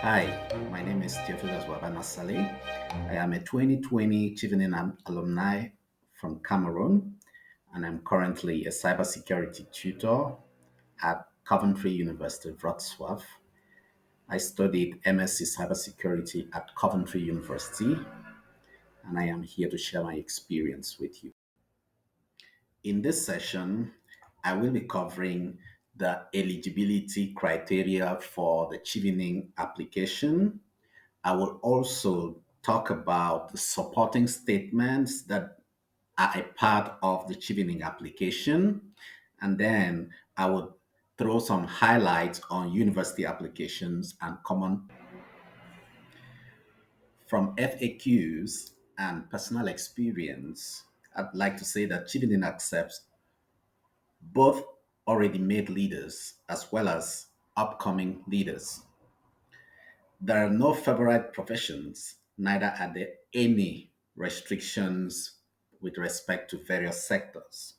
Hi, my name is Theophelus Waba. I am a 2020 Chevening alumni from Cameroon, and I'm currently a cybersecurity tutor at Coventry University, Wrocław. I studied MSc Cybersecurity at Coventry University, and I am here to share my experience with you. In this session, I will be covering the eligibility criteria for the Chevening application. I will also talk about the supporting statements that are a part of the Chevening application. And then I will throw some highlights on university applications and common from FAQs and personal experience. I'd like to say that Chevening accepts both already made leaders as well as upcoming leaders. There are no favorite professions, neither are there any restrictions with respect to various sectors.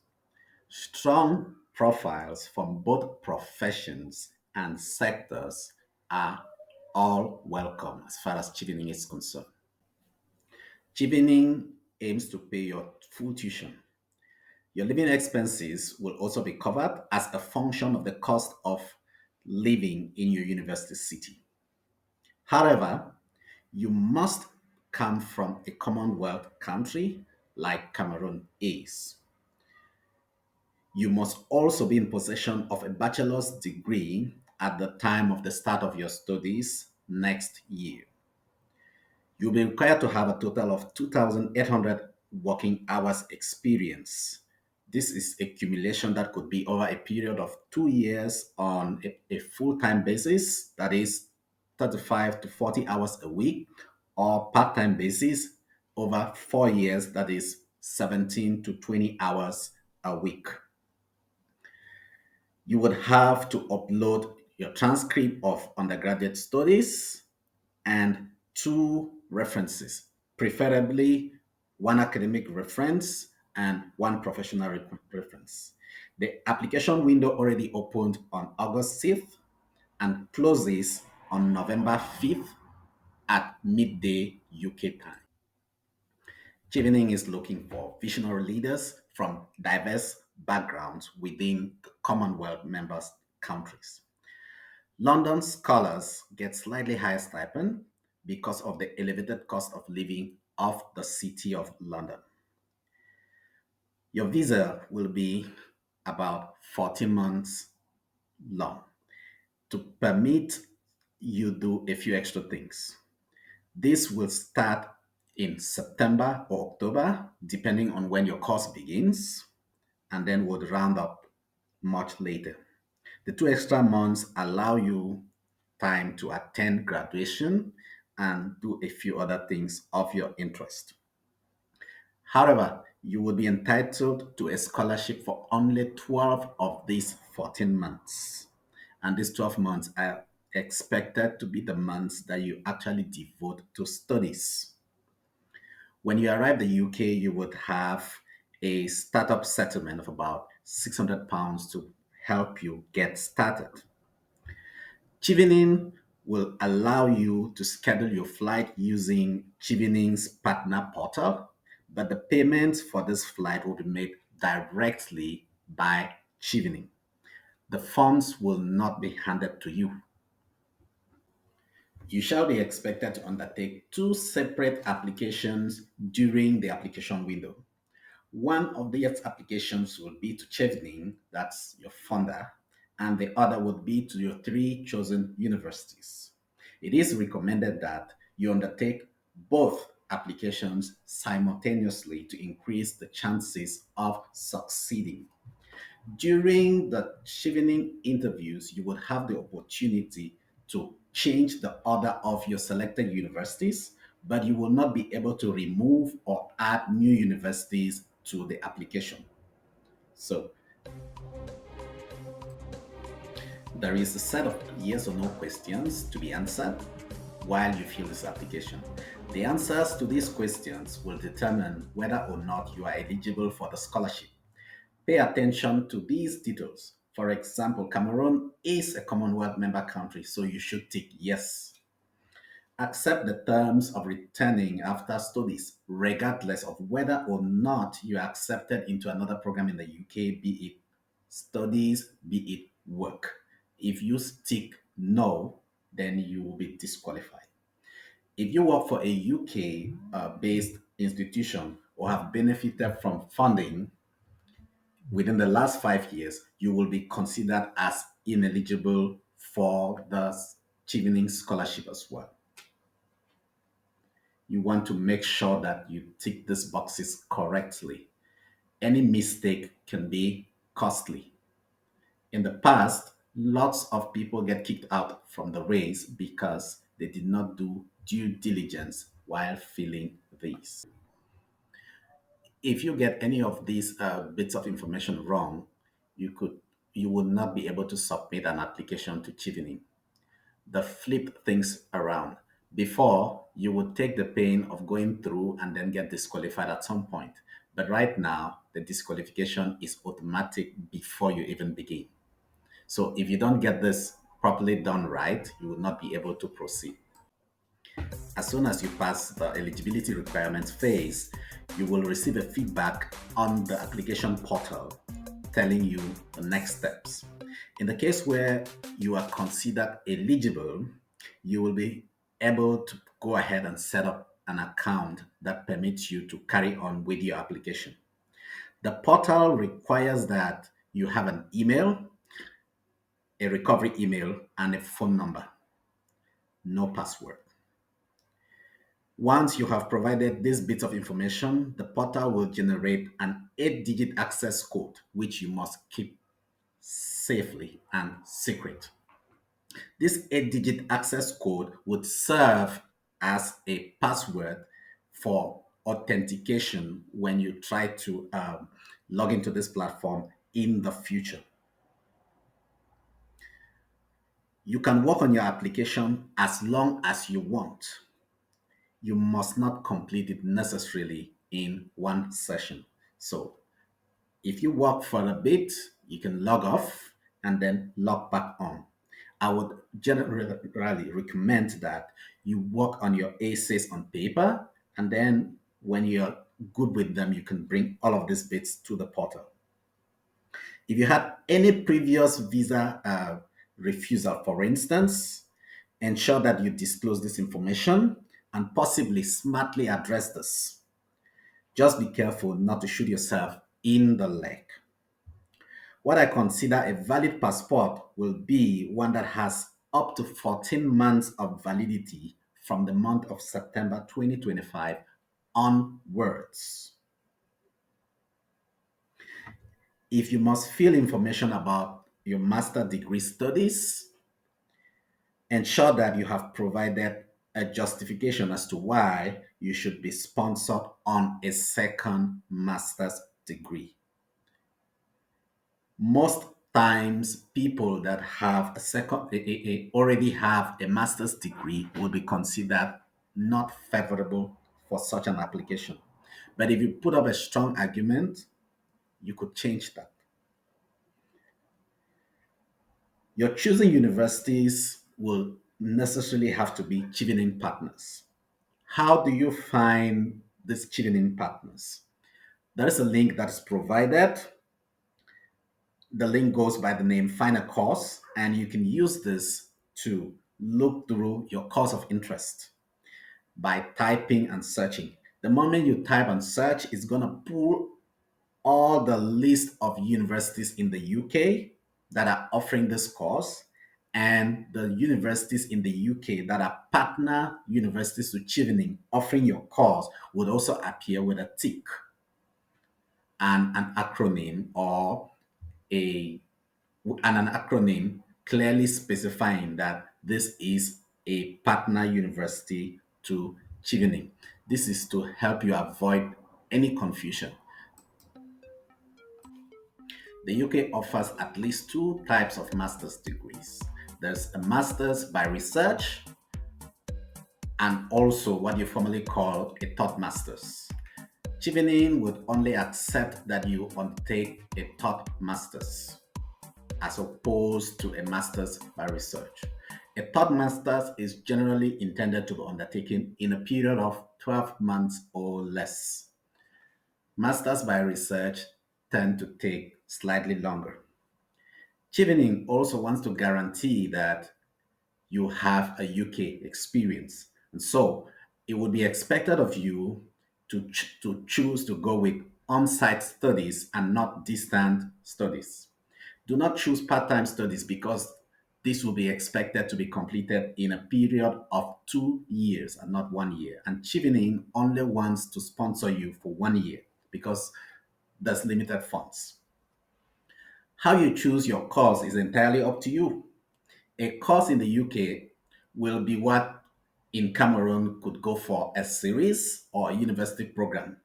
Strong profiles from both professions and sectors are all welcome as far as Chevening is concerned. Chevening aims to pay your full tuition. Your living expenses will also be covered as a function of the cost of living in your university city. However, you must come from a Commonwealth country like Cameroon is. You must also be in possession of a bachelor's degree at the time of the start of your studies next year. You'll be required to have a total of 2,800 working hours experience. This is accumulation that could be over a period of 2 years on a full-time basis, that is 35 to 40 hours a week, or part-time basis over 4 years, that is 17 to 20 hours a week. You would have to upload your transcript of undergraduate studies and two references, preferably one academic reference and one professional reference. The application window already opened on August 6th and closes on November 5th at midday UK time. Chevening is looking for visionary leaders from diverse backgrounds within the Commonwealth members countries. London scholars get slightly higher stipend because of the elevated cost of living of the city of London. Your visa will be about 14 months long to permit you do a few extra things. This will start in September or October, depending on when your course begins, and then would round up much later. The 2 extra months allow you time to attend graduation and do a few other things of your interest. However, you will be entitled to a scholarship for only 12 of these 14 months. And these 12 months are expected to be the months that you actually devote to studies. When you arrive in the UK, you would have a startup settlement of about £600 to help you get started. Chevening will allow you to schedule your flight using Chevening's partner portal, but the payment for this flight will be made directly by Chevening. The funds will not be handed to you. You shall be expected to undertake two separate applications during the application window. One of these applications will be to Chevening, that's your funder, and the other would be to your three chosen universities. It is recommended that you undertake both applications simultaneously to increase the chances of succeeding. During the Chevening interviews, you would have the opportunity to change the order of your selected universities, but you will not be able to remove or add new universities to the application. So there is a set of yes or no questions to be answered while you fill this application. The answers to these questions will determine whether or not you are eligible for the scholarship. Pay attention to these details. For example, Cameroon is a Commonwealth member country, so you should tick yes. Accept the terms of returning after studies, regardless of whether or not you are accepted into another program in the UK, be it studies, be it work. If you tick no, then you will be disqualified. If you work for a UK based institution or have benefited from funding within the last 5 years, you will be considered as ineligible for the Chevening scholarship as well. You want to make sure that you tick these boxes correctly. Any mistake can be costly. In the past, lots of people get kicked out from the race because they did not do due diligence while filling these. If you get any of these bits of information wrong, you could you would not be able to submit an application to Chevening. The flip things around. Before, you would take the pain of going through and then get disqualified at some point. But right now, the disqualification is automatic before you even begin. So if you don't get this properly done right, you will not be able to proceed. As soon as you pass the eligibility requirements phase, you will receive a feedback on the application portal telling you the next steps. In the case where you are considered eligible, you will be able to go ahead and set up an account that permits you to carry on with your application. The portal requires that you have an email, a recovery email, and a phone number. No password. Once you have provided this bit of information, the portal will generate an 8-digit access code, which you must keep safely and secret. This 8-digit access code would serve as a password for authentication when you try to log into this platform in the future. You can work on your application as long as you want. You must not complete it necessarily in one session. So if you work for a bit, you can log off and then log back on. I would generally recommend that you work on your essays on paper, and then when you're good with them, you can bring all of these bits to the portal. If you had any previous visa refusal, for instance, ensure that you disclose this information and possibly smartly address this. Just be careful not to shoot yourself in the leg. What I consider a valid passport will be one that has up to 14 months of validity from the month of September 2025 onwards. If you must fill information about your master degree studies, ensure that you have provided a justification as to why you should be sponsored on a second master's degree. Most times, people that have already have a master's degree will be considered not favorable for such an application. But if you put up a strong argument, you could change that. Your choosing universities will necessarily have to be Chevening partners. How do you find these Chevening partners? There is a link that is provided. The link goes by the name Find a Course, and you can use this to look through your course of interest by typing and searching. The moment you type and search, it's going to pull all the list of universities in the UK that are offering this course, and the universities in the UK that are partner universities to Chevening offering your course would also appear with a tick and an acronym or a an acronym clearly specifying that this is a partner university to Chevening. This is to help you avoid any confusion. The UK offers at least two types of master's degrees. There's a master's by research and also what you formally call a third master's. Chevening would only accept that you undertake a third master's as opposed to a master's by research. A third master's is generally intended to be undertaken in a period of 12 months or less. Masters by research tend to take slightly longer. Chevening also wants to guarantee that you have a UK experience. And so it would be expected of you to choose to go with on site studies and not distant studies. Do not choose part time studies because this will be expected to be completed in a period of 2 years and not 1 year. And Chevening only wants to sponsor you for 1 year because there's limited funds. How you choose your course is entirely up to you. A course in the UK will be what in Cameroon could go for a series or a university program.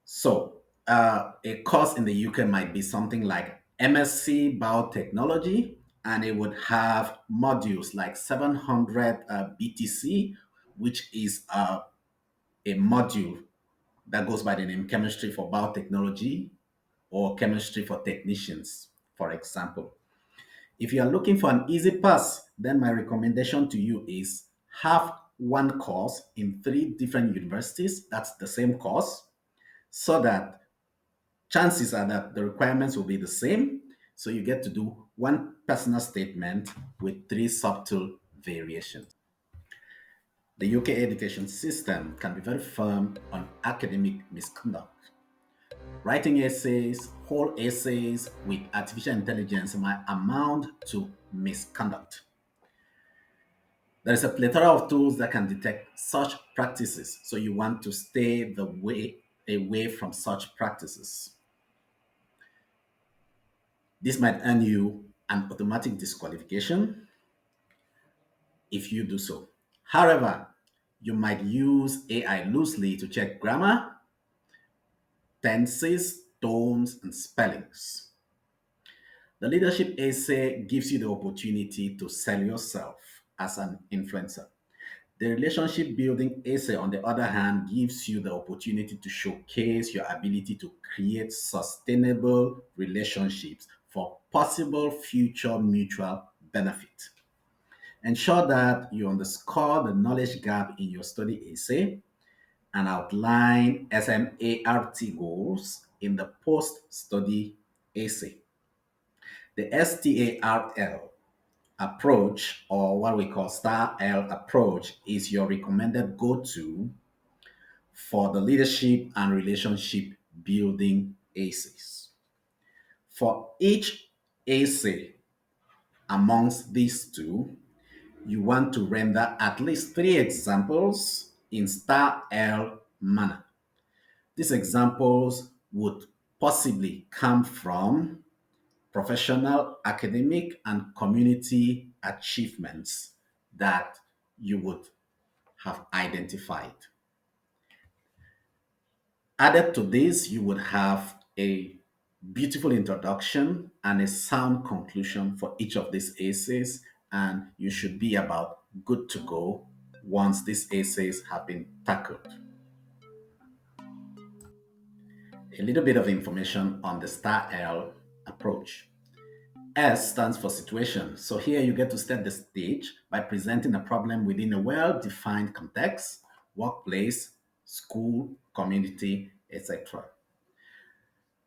So, a course in the UK might be something like MSc Biotechnology, and it would have modules like 700 BTC, which is a module that goes by the name Chemistry for Biotechnology or Chemistry for Technicians, for example. If you are looking for an easy pass, then my recommendation to you is have one course in three different universities. That's the same course, so that chances are that the requirements will be the same. So you get to do one personal statement with three subtle variations. The UK education system can be very firm on academic misconduct. Writing essays, whole essays with artificial intelligence might amount to misconduct. There is a plethora of tools that can detect such practices, so you want to stay the way away from such practices. This might earn you an automatic disqualification if you do so. However, you might use AI loosely to check grammar, tenses, tones, and spellings. The leadership essay gives you the opportunity to sell yourself as an influencer. The relationship building essay, on the other hand, gives you the opportunity to showcase your ability to create sustainable relationships for possible future mutual benefit. Ensure that you underscore the knowledge gap in your study essay and outline SMART goals in the post study essay. The STARL approach, or what we call Star L approach, is your recommended go to for the leadership and relationship building essays. For each essay amongst these two, you want to render at least three examples in Star L manner. These examples would possibly come from professional, academic, and community achievements that you would have identified. Added to this, you would have a beautiful introduction and a sound conclusion for each of these essays, and you should be about good to go once these essays have been tackled. A little bit of information on the Star L approach. S stands for situation. So here you get to set the stage by presenting a problem within a well defined context, workplace, school, community, etc.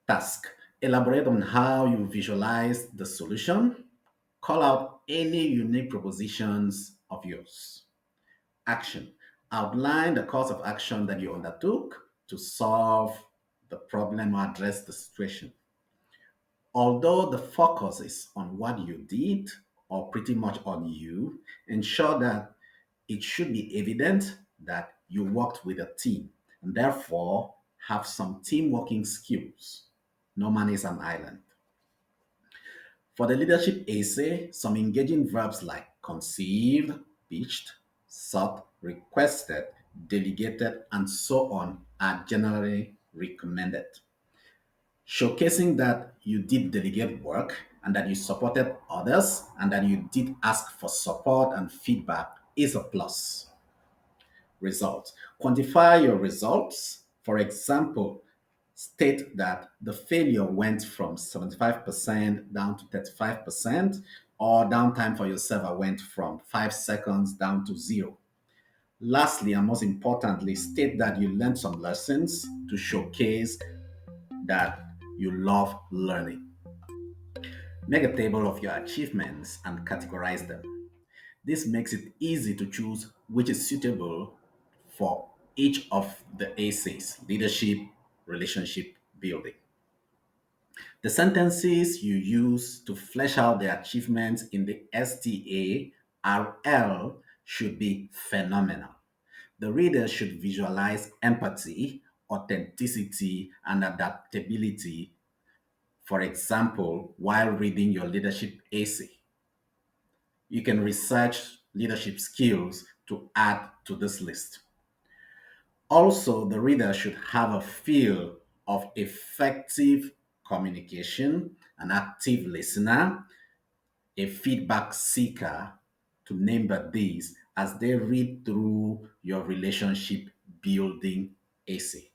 Task. Elaborate on how you visualize the solution. Call out any unique propositions of yours. Action. Outline the course of action that you undertook to solve the problem or address the situation. Although the focus is on what you did or pretty much on you, ensure that it should be evident that you worked with a team and therefore have some team working skills. No man is an island. For the leadership essay, some engaging verbs like conceived, pitched, sought, requested, delegated, and so on are generally recommended. Showcasing that you did delegate work and that you supported others and that you did ask for support and feedback is a plus. Results. Quantify your results. For example, state that the failure went from 75% down to 35%, or downtime for your server went from 5 seconds down to zero. Lastly, and most importantly, state that you learned some lessons to showcase that you love learning. Make a table of your achievements and categorize them. This makes it easy to choose which is suitable for each of the ACs: leadership, relationship building. The sentences you use to flesh out the achievements in the STARL should be phenomenal. The reader should visualize empathy, authenticity, and adaptability, for example, while reading your leadership essay. You can research leadership skills to add to this list. Also, the reader should have a feel of effective communication, an active listener, a feedback seeker, to name but these, as they read through your relationship building essay.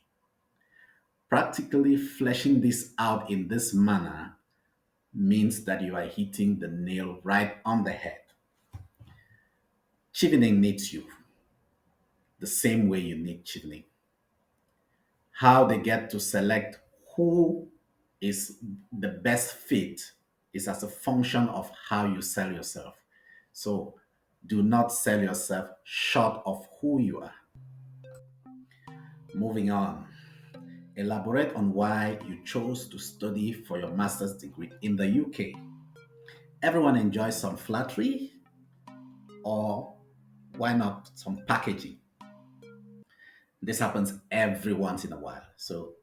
Practically fleshing this out in this manner means that you are hitting the nail right on the head. Chevening needs you the same way you need chevening. How they get to select who is the best fit is as a function of how you sell yourself. So do not sell yourself short of who you are. Moving on, elaborate on why you chose to study for your master's degree in the UK. Everyone enjoys some flattery, or why not some packaging? This happens every once in a while. So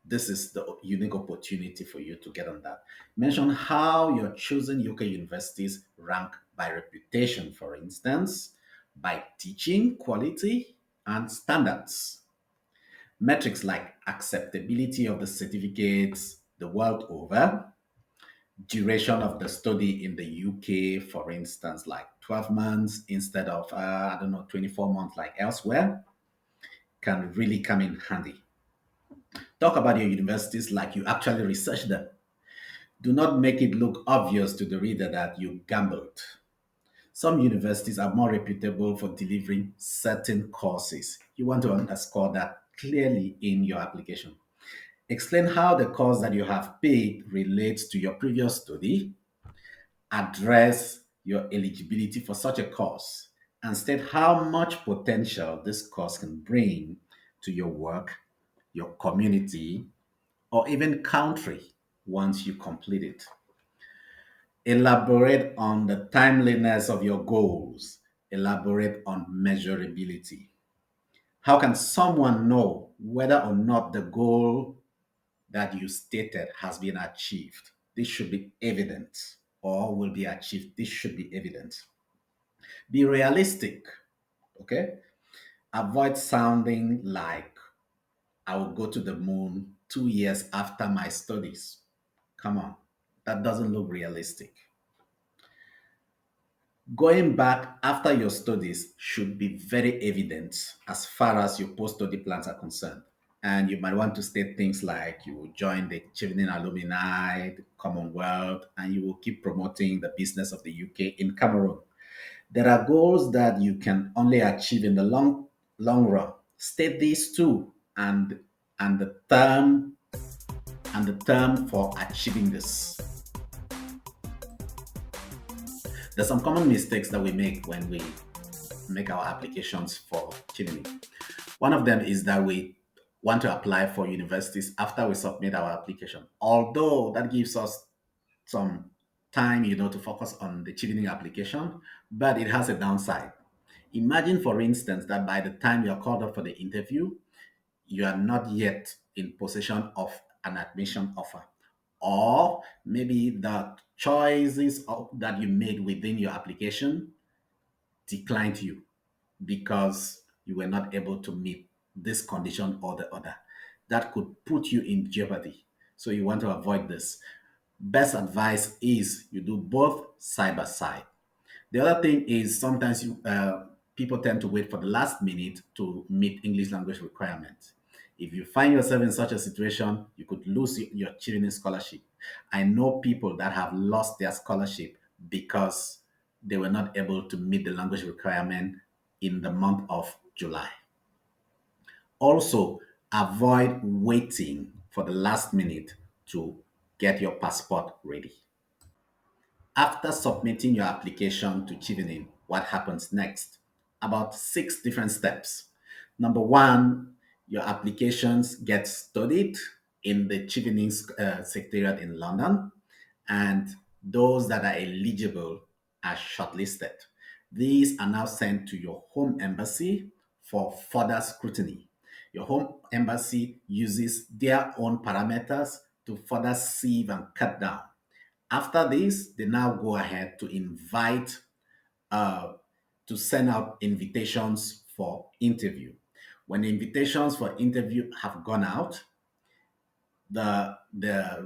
this is the unique opportunity for you to get on that. Mention how your chosen UK universities rank by reputation, for instance, by teaching quality and standards. Metrics like acceptability of the certificates the world over, duration of the study in the UK, for instance, like 12 months instead of, I don't know, 24 months like elsewhere, can really come in handy. Talk about your universities like you actually researched them. Do not make it look obvious to the reader that you gambled. Some universities are more reputable for delivering certain courses. You want to underscore that clearly in your application. Explain how the course that you have paid relates to your previous study. Address your eligibility for such a course and state how much potential this course can bring to your work, your community, or even country once you complete it. Elaborate on the timeliness of your goals. Elaborate on measurability. How can someone know whether or not the goal that you stated has been achieved? This should be evident, or will be achieved. This should be evident. Be realistic, okay? Avoid sounding like I will go to the moon 2 years after my studies. Come on, that doesn't look realistic. Going back after your studies should be very evident as far as your post study plans are concerned. And you might want to state things like you will join the Chevening Alumni, the Commonwealth, and you will keep promoting the business of the UK in Cameroon. There are goals that you can only achieve in the long run. State these too, and the term for achieving this. There's some common mistakes that we make when we make our applications for Chevening. One of them is that we want to apply for universities after we submit our application. Although that gives us some time, to focus on the Chevening application, but it has a downside. Imagine, for instance, that by the time you are called up for the interview, you are not yet in possession of an admission offer. Or maybe the choices that you made within your application declined you because you were not able to meet this condition or the other. That could put you in jeopardy. So you want to avoid this. Best advice is you do both side by side. The other thing is sometimes people tend to wait for the last minute to meet English language requirements. If you find yourself in such a situation, you could lose your Chevening scholarship. I know people that have lost their scholarship because they were not able to meet the language requirement in the month of July. Also, avoid waiting for the last minute to get your passport ready. After submitting your application to Chevening, what happens next? About six different steps. Number one, your applications get studied in the Chevening Secretariat in London, and those that are eligible are shortlisted. These are now sent to your home embassy for further scrutiny. Your home embassy uses their own parameters to further sieve and cut down. After this, they now go ahead to uh, to send out invitations for interview. When the invitations for interview have gone out, the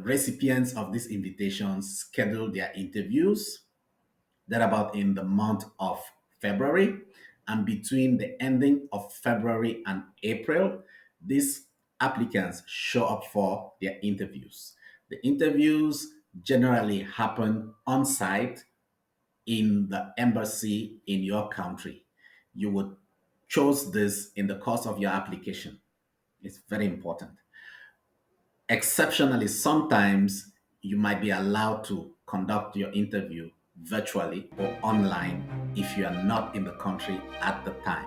recipients of these invitations schedule their interviews. That about in the month of February. And between the ending of February and April, these applicants show up for their interviews. The interviews generally happen on site in the embassy in your country. You would choose this in the course of your application. It's very important. Exceptionally, sometimes you might be allowed to conduct your interview virtually or online if you are not in the country at the time.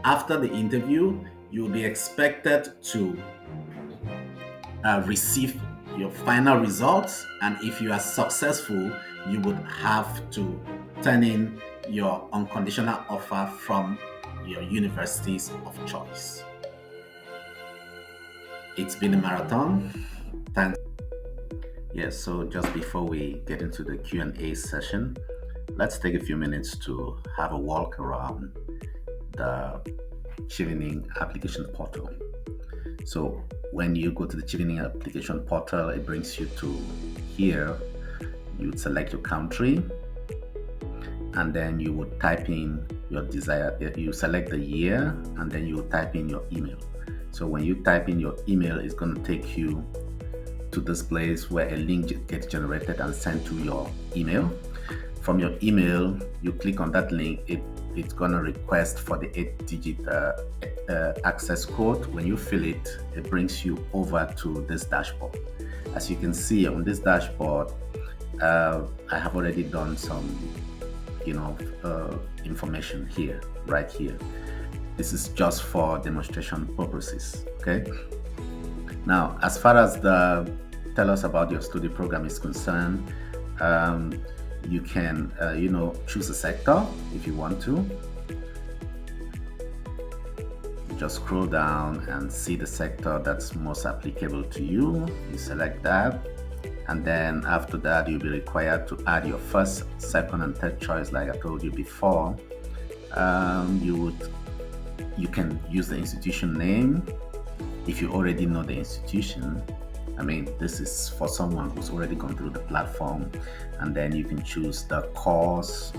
After the interview, you'll be expected to receive your final results, and if you are successful, you would have to turn in your unconditional offer from your universities of choice. It's been a marathon. Thanks. Yes, so just before we get into the Q&A session, let's take a few minutes to have a walk around the Chevening application portal. So when you go to the Chevening application portal, it brings you to here. You would select your country, and then you would type in your desire. You select the year, and then you would type in your email. So when you type in your email, it's going to take you to this place where a link gets generated and sent to your email. From your email, you click on that link. It's going to request for the 8-digit access code. When you fill it, it brings you over to this dashboard. As you can see on this dashboard, I have already done some, information here, right here. This is just for demonstration purposes, okay? Now, as far as the tell us about your study program is concerned, you can, choose a sector if you want to. Just scroll down and see the sector that's most applicable to you. You select that, and then after that, you'll be required to add your first, second, and third choice, like I told you before. You can use the institution name if you already know the institution. I mean, this is for someone who's already gone through the platform, and then you can choose the course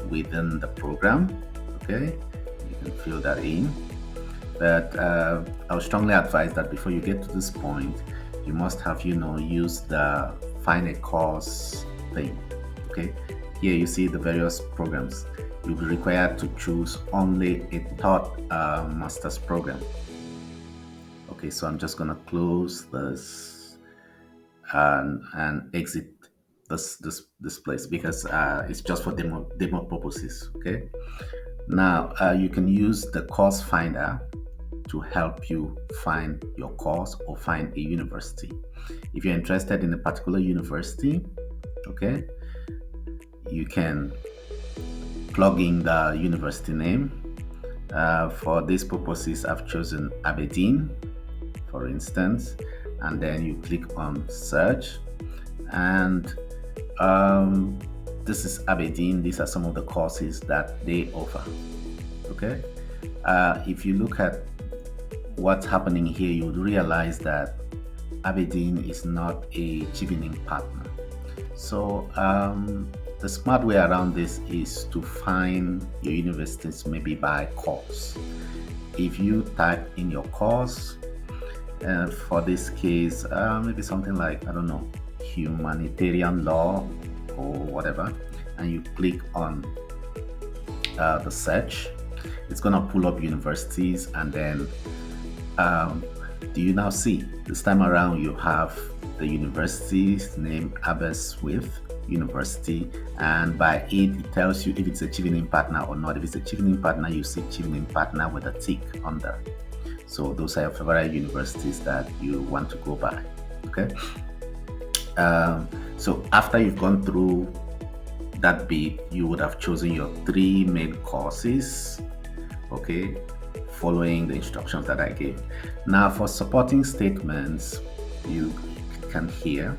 within the program. Okay, you can fill that in. But I would strongly advise that before you get to this point, you must have, used the find a course thing. Okay, here you see the various programs. You'll be required to choose only a third master's program. Okay, so I'm just gonna close this and exit this place because it's just for demo purposes. Okay, now you can use the course finder to help you find your course or find a university. If you're interested in a particular university, okay, you can plug in the university name. For these purposes, I've chosen Aberdeen, for instance, and then you click on search, and this is Aberdeen. These are some of the courses that they offer. Okay, if you look at what's happening here, you would realize that Aberdeen is not a Chevening partner. So the smart way around this is to find your universities maybe by course. If you type in your course, for this case, maybe something like, I don't know, humanitarian law or whatever, and you click on the search, it's going to pull up universities, and then do you now see this time around you have the university's name, Aberystwyth University, and by it tells you if it's a Chevening partner or not. If it's a Chevening partner, you see Chevening partner with a tick under. So those are your favorite universities that you want to go by. Okay. So after you've gone through that bit, you would have chosen your 3 main courses, okay, following the instructions that I gave. Now for supporting statements, you can here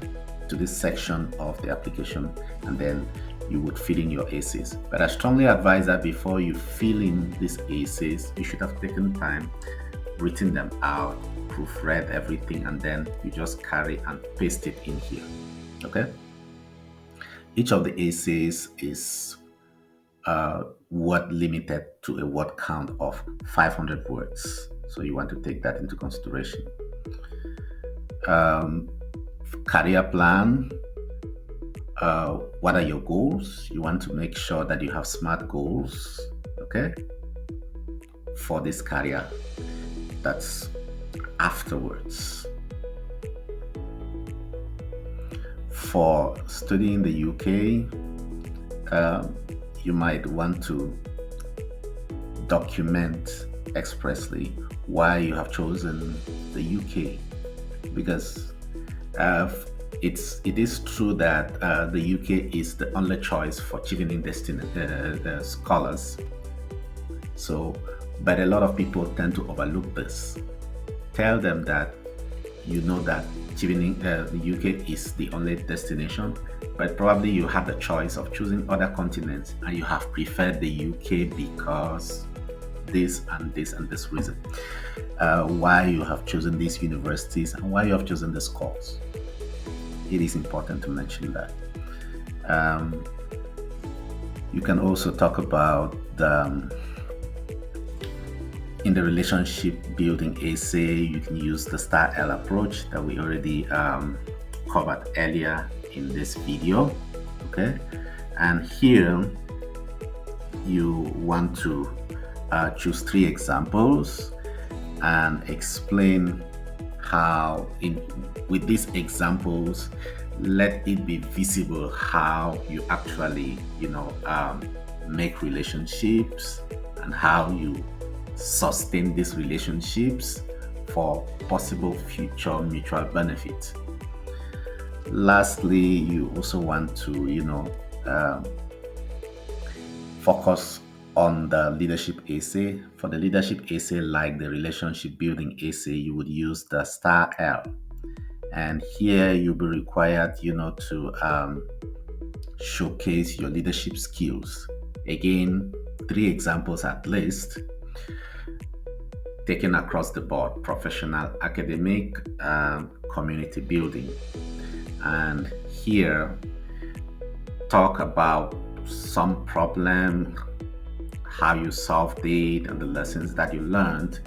to this section of the application, and then you would fill in your essays. But I strongly advise that before you fill in these essays, you should have taken time, written them out, proofread everything, and then you just carry and paste it in here. Okay. Each of the essays is word limited to a word count of 500 words. So you want to take that into consideration. Career plan. What are your goals? You want to make sure that you have SMART goals, okay, for this career. That's afterwards. For studying in the UK, you might want to document expressly why you have chosen the UK, because it is true that the UK is the only choice for Chevening scholars. So, but a lot of people tend to overlook this. Tell them that you know that Chevening, the UK is the only destination, but probably you have the choice of choosing other continents, and you have preferred the UK because this and this and this reason. Why you have chosen these universities and why you have chosen this course. It is important to mention that. You can also talk about in the relationship building essay, you can use the Star L approach that we already covered earlier in this video. Okay, and here you want to choose 3 examples and explain how with these examples, let it be visible how you actually make relationships and how you sustain these relationships for possible future mutual benefit. Lastly, you also want to focus on the leadership essay. For the leadership essay, like the relationship building essay, you would use the Star L, and here you'll be required to showcase your leadership skills. Again, 3 examples at least, taken across the board: professional, academic, community building. And here talk about some problem, how you solved it, and the lessons that you learned.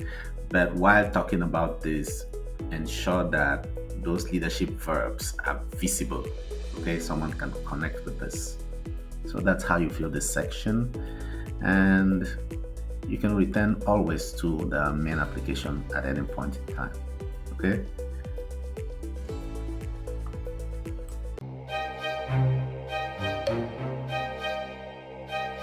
But while talking about this, ensure that those leadership verbs are visible. Okay, someone can connect with this. So that's how you fill this section, and you can return always to the main application at any point in time. Okay.